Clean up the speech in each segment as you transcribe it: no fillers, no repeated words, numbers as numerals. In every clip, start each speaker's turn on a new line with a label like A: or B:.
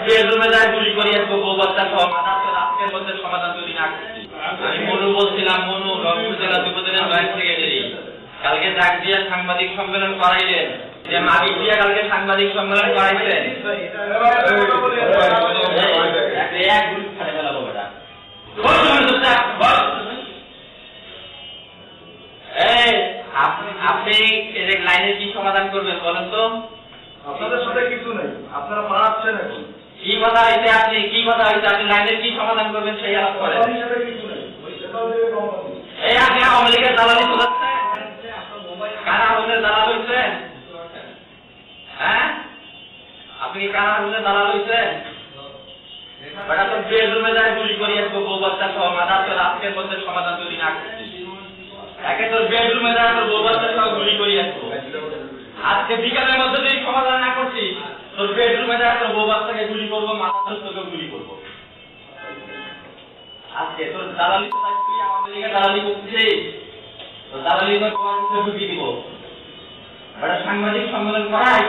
A: বেডরুমে যায় গুলি করি আসবো বউ বাচ্চা সহ আজকের মধ্যে সমাধান যদি না করছি। আমি মনু বলছিলাম, মনু রংপুর জেলা যুবদলের জয়েন্ট সেক্রেটারি, কালকে ডাক দিয়ে সাংবাদিক সম্মেলন করাইলেন, যে মালিক দিয়ে কালকে সাংবাদিক সম্মেলন করাইছেন। এক গ্রুপ ছাড়ে ফেলাবো বেটা। আপনি লাইনের কি সমাধান করবেন বলেন তো?
B: আপনাদের সাথে কিছু নেই, আপনারা পারাচ্ছেন এখন।
A: কি কথা হয়েছে? আপনি কি কথা হয়েছে? আপনি লাইনের কি সমাধান করবেন সেই আলাপ করেন। এই আপনি আওয়ামী লীগের দালালি করেছেন, কারা হারুনের দালাল হয়েছেন? হ্যাঁ, আপনি কারা হারুনের দালাল হয়েছেন? বেটা তো বেডরুমে যায় গুলি করি আসবো বউ বাচ্চা সহ আজকের মধ্যে সমাধান যদি না করছি। একে তোর বেডরুমে যায় তোর বউ বাচ্চা সহ গুলি করি আসবো। আজকে বিকালের মধ্যে যদি সমাধান না করছি, তোর বেডরুমে যায় তোর বউ বাচ্চাকে গুলি করবো, মাথার তোকে গুলি করবো। আজকে তোর দালালি তুই আমাদের দিকে দালালি করছিস, তোর দালালি ঢুকিয়ে দিব। একটা সাংবাদিক সম্মেলন করাই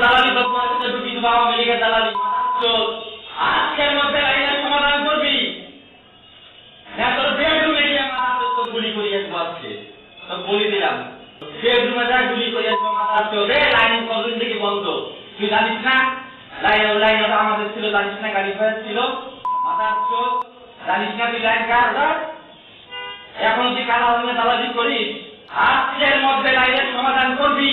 A: দালালি ঢুকিয়ে দিব, আওয়ামী লীগের দালালি। আজকের মধ্যে লাইনের সমাধান করবি না তোর বেডরুমে গিয়ে মাথা তো গুলি করি আসবো। আজকে তো বলি দিলাম, বেডরুমে যা গুলি করি আসবো মাথার চোখ। লাইন কতদিন থেকে বন্ধ তুই জানিস না? লাইন আমাদের ছিল জানিস না? গাড়ি ফায়ার ছিল মাথার চোখ জানিস না? তুই লাইন কার? এখন তুই কারা দালালি করিস। আজকের মধ্যে লাইনের সমাধান করবি।